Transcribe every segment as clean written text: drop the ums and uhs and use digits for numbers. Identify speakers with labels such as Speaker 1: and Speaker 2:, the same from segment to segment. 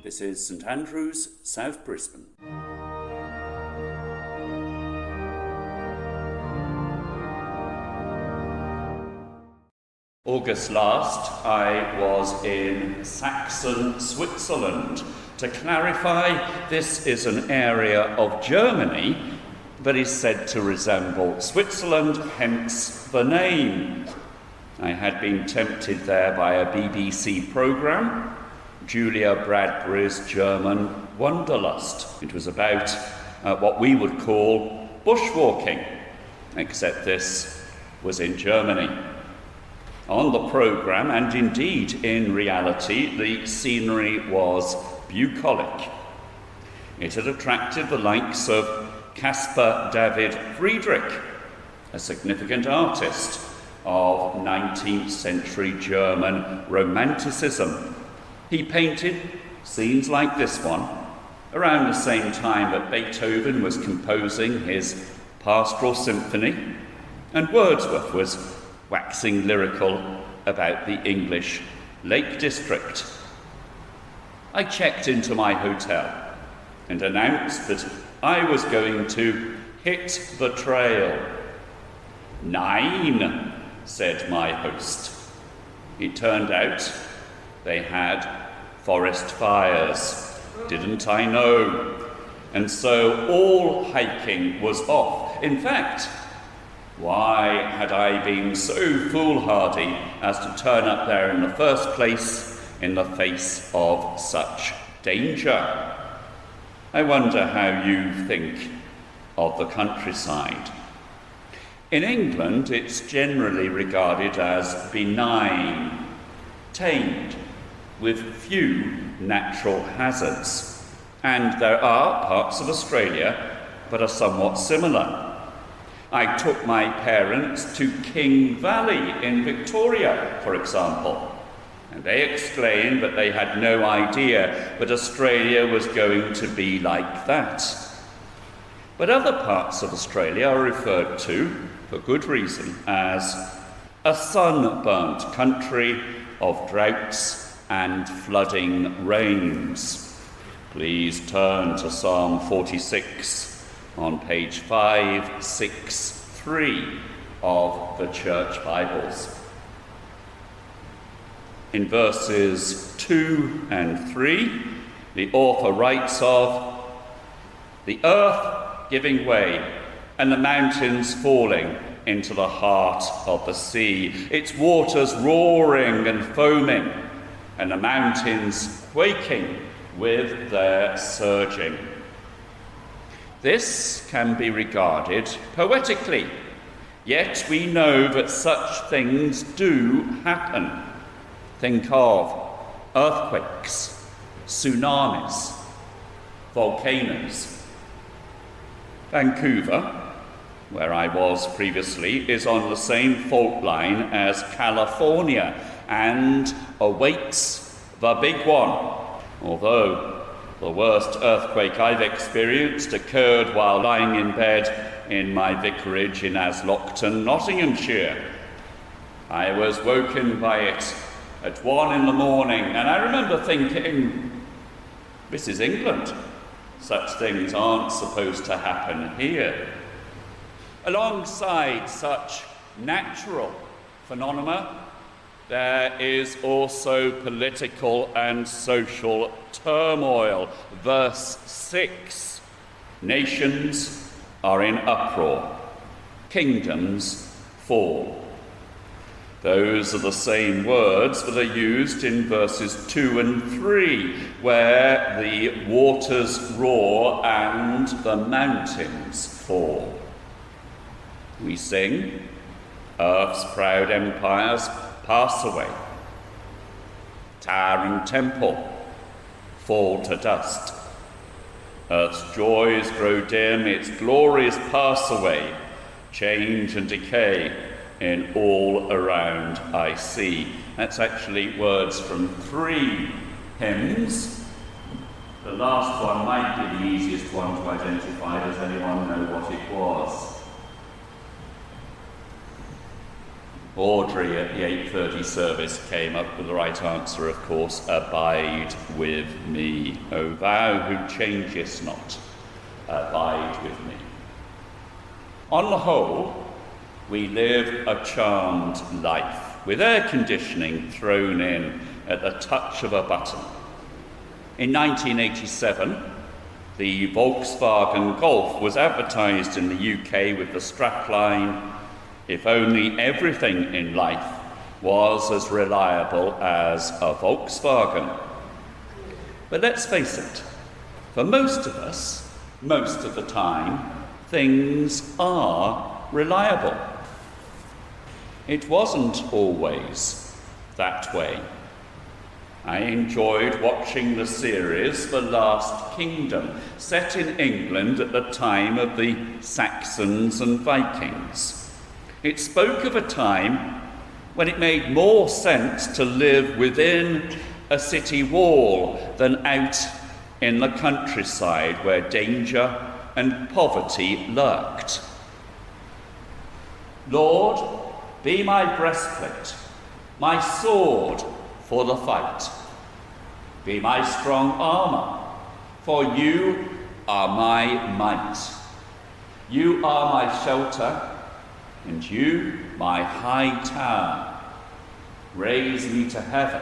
Speaker 1: This is St Andrews, South Brisbane. August last, I was in Saxon, Switzerland. To clarify, this is an area of Germany that is said to resemble Switzerland, hence the name. I had been tempted there by a BBC programme, Julia Bradbury's German Wanderlust. It was about what we would call bushwalking, except this was in Germany. On the programme, and indeed in reality, the scenery was bucolic. It had attracted the likes of Caspar David Friedrich, a significant artist of 19th century German Romanticism. He painted scenes like this one around the same time that Beethoven was composing his Pastoral Symphony, and Wordsworth was waxing lyrical about the English Lake District. I checked into my hotel and announced that I was going to hit the trail. "Nine," said my host. It turned out they had forest fires. Didn't I know? And so all hiking was off. In fact, why had I been so foolhardy as to turn up there in the first place in the face of such danger? I wonder how you think of the countryside. In England, it's generally regarded as benign, tamed, with few natural hazards. And there are parts of Australia that are somewhat similar. I took my parents to King Valley in Victoria, for example, and they explained that they had no idea that Australia was going to be like that. But other parts of Australia are referred to, for good reason, as a sunburnt country of droughts and flooding rains. Please turn to Psalm 46 on page 563 of the Church Bibles. In verses 2 and 3, the author writes of the earth giving way and the mountains falling into the heart of the sea, its waters roaring and foaming, and the mountains quaking with their surging. This can be regarded poetically, yet we know that such things do happen. Think of earthquakes, tsunamis, volcanoes. Vancouver, where I was previously, is on the same fault line as California and awaits the big one. Although the worst earthquake I've experienced occurred while lying in bed in my vicarage in Aslockton, Nottinghamshire. I was woken by it at 1 in the morning, and I remember thinking, this is England. Such things aren't supposed to happen here. Alongside such natural phenomena, there is also political and social turmoil. Verse 6, nations are in uproar, kingdoms fall. Those are the same words that are used in verses 2 and 3, where the waters roar and the mountains fall. We sing, earth's proud empires pass away. Tower and temple fall to dust. Earth's joys grow dim, its glories pass away. Change and decay in all around I see. That's actually words from 3 hymns. The last one might be the easiest one to identify. Does anyone know what it was? Audrey at the 8:30 service came up with the right answer, of course, abide with me. O thou who changest not, abide with me. On the whole, we live a charmed life, with air conditioning thrown in at the touch of a button. In 1987, the Volkswagen Golf was advertised in the UK with the strapline, "If only everything in life was as reliable as a Volkswagen." But let's face it, for most of us, most of the time, things are reliable. It wasn't always that way. I enjoyed watching the series The Last Kingdom, set in England at the time of the Saxons and Vikings. It spoke of a time when it made more sense to live within a city wall than out in the countryside where danger and poverty lurked. Lord, be my breastplate, my sword for the fight. Be my strong armour, for you are my might. You are my shelter, and you my high tower. Raise me to heaven,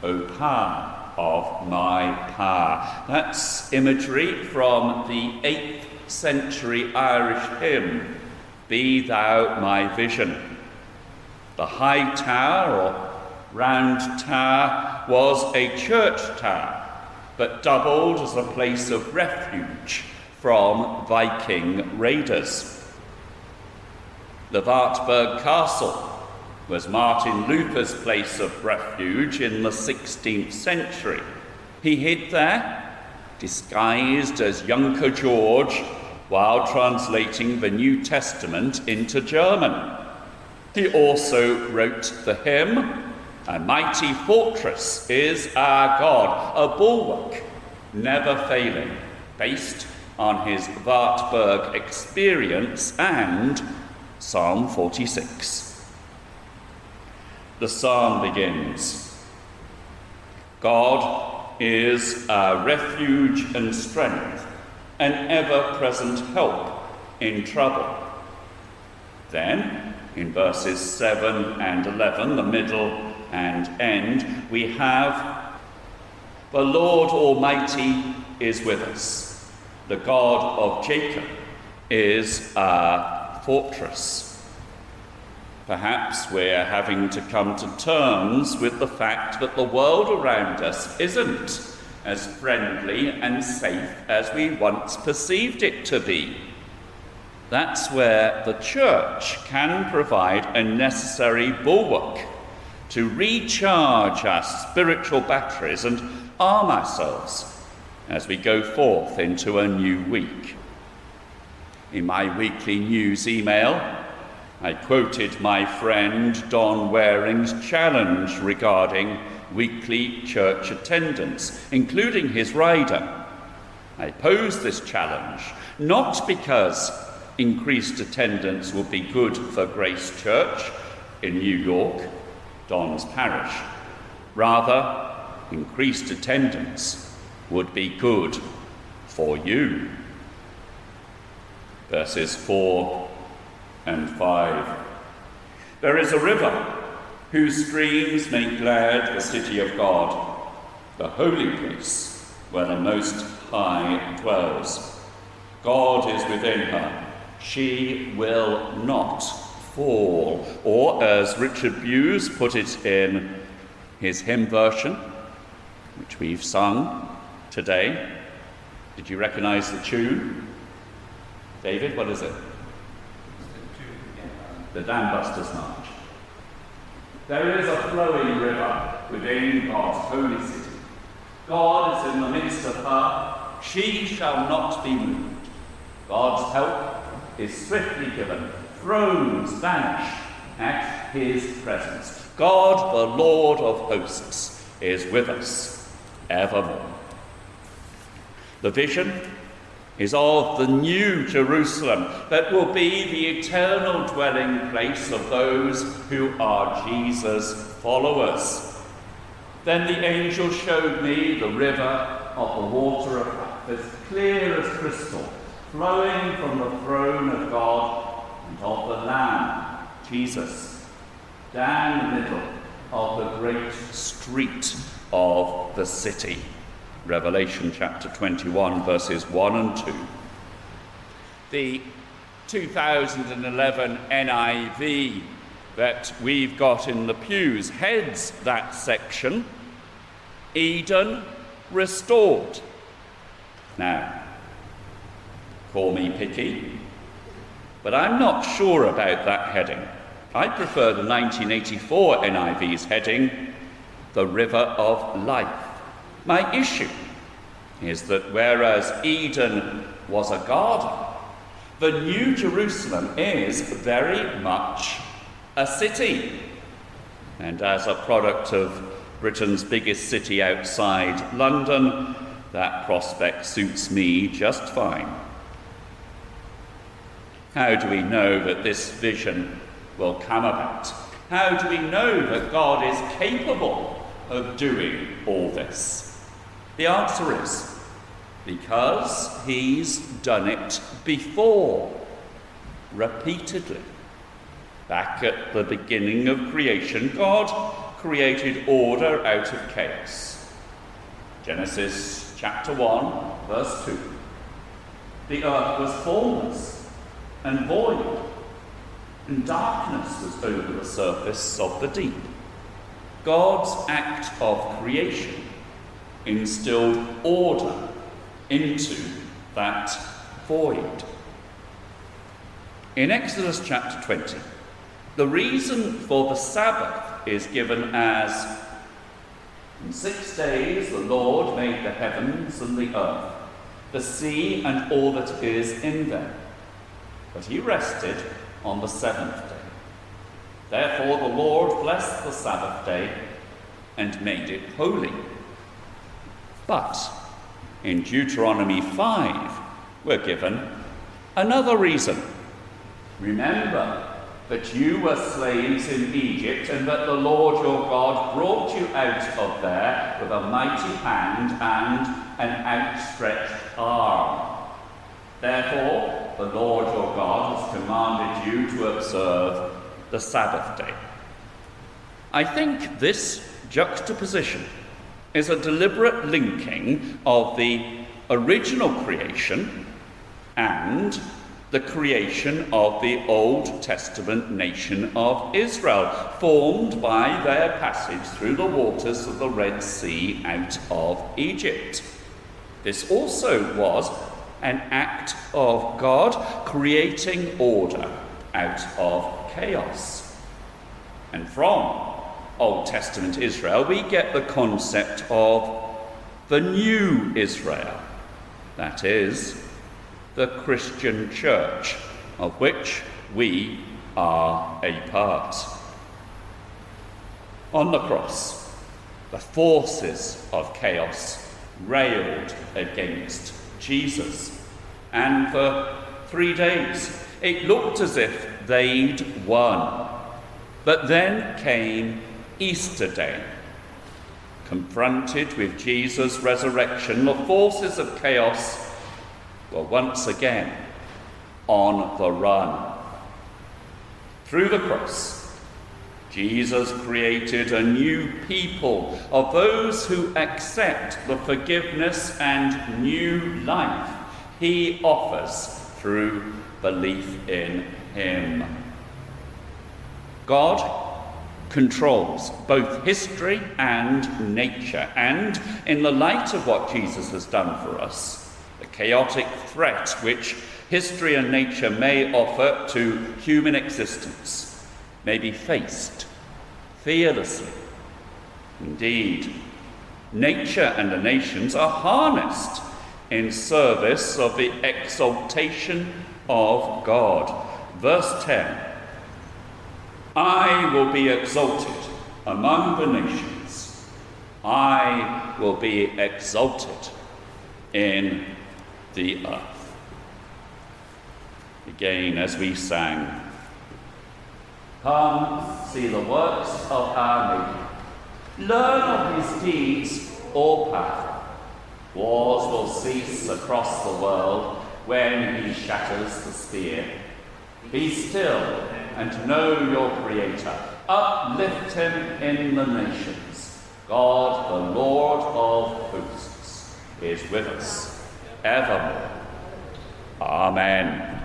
Speaker 1: O power of my power. That's imagery from the 8th century Irish hymn, Be Thou My Vision. The high tower, or round tower, was a church tower, but doubled as a place of refuge from Viking raiders. The Wartburg Castle was Martin Luther's place of refuge in the 16th century. He hid there, disguised as Junker George, while translating the New Testament into German. He also wrote the hymn, "A mighty fortress is our God, a bulwark never failing," based on his Wartburg experience and Psalm 46. The psalm begins, "God is our refuge and strength, an ever-present help in trouble." Then, in verses 7 and 11, the middle and end, we have, "The Lord Almighty is with us. The God of Jacob is our fortress." Perhaps we're having to come to terms with the fact that the world around us isn't as friendly and safe as we once perceived it to be. That's where the church can provide a necessary bulwark to recharge our spiritual batteries and arm ourselves as we go forth into a new week. In my weekly news email, I quoted my friend Don Waring's challenge regarding weekly church attendance, including his rider. I posed this challenge not because increased attendance would be good for Grace Church in New York, Don's parish. Rather, increased attendance would be good for you. Verses 4 and 5. "There is a river whose streams make glad the city of God, the holy place where the Most High dwells. God is within her, she will not fall." Or, as Richard Buse put it in his hymn version, which we've sung today. Did you recognise the tune? David, what is it? The Dam Busters March. "There is a flowing river within God's holy city. God is in the midst of her, she shall not be moved. God's help is swiftly given, thrones vanish at his presence. God, the Lord of hosts, is with us evermore." The vision is of the new Jerusalem that will be the eternal dwelling place of those who are Jesus' followers. Then the angel showed me the river of the water of life, as clear as crystal, flowing from the throne of God and of the Lamb, Jesus, down the middle of the great street of the city. Revelation chapter 21, verses 1 and 2. The 2011 NIV that we've got in the pews heads that section, Eden Restored. Now, call me picky, but I'm not sure about that heading. I prefer the 1984 NIV's heading, The River of Life. My issue is that whereas Eden was a garden, the New Jerusalem is very much a city. And as a product of Britain's biggest city outside London, that prospect suits me just fine. How do we know that this vision will come about? How do we know that God is capable of doing all this? The answer is because he's done it before, repeatedly. Back at the beginning of creation, God created order out of chaos. Genesis chapter 1, verse 2. The earth was formless and void, and darkness was over the surface of the deep. God's act of creation instilled order into that void. In Exodus chapter 20, the reason for the Sabbath is given as, in 6 days the Lord made the heavens and the earth, the sea and all that is in them. But he rested on the seventh day. Therefore the Lord blessed the Sabbath day and made it holy. But in Deuteronomy 5, we're given another reason. Remember that you were slaves in Egypt, and that the Lord your God brought you out of there with a mighty hand and an outstretched arm. Therefore, the Lord your God has commanded you to observe the Sabbath day. I think this juxtaposition is a deliberate linking of the original creation and the creation of the Old Testament nation of Israel, formed by their passage through the waters of the Red Sea out of Egypt. This also was an act of God creating order out of chaos. And from Old Testament Israel, we get the concept of the new Israel, that is, the Christian church, of which we are a part. On the cross, the forces of chaos railed against Jesus, and for 3 days it looked as if they'd won. But then came Easter Day. Confronted with Jesus' resurrection, the forces of chaos were once again on the run. Through the cross, Jesus created a new people of those who accept the forgiveness and new life he offers through belief in him. God controls both history and nature, and in the light of what Jesus has done for us, the chaotic threat which history and nature may offer to human existence may be faced fearlessly. Indeed, nature and the nations are harnessed in service of the exaltation of God. Verse 10, I will be exalted among the nations. I will be exalted in the earth. Again, as we sang, come, see the works of our Maker. Learn of his deeds, all power. Wars will cease across the world when he shatters the spear. Be still and know your Creator. Uplift him in the nations. God, the Lord of hosts, is with us evermore. Amen.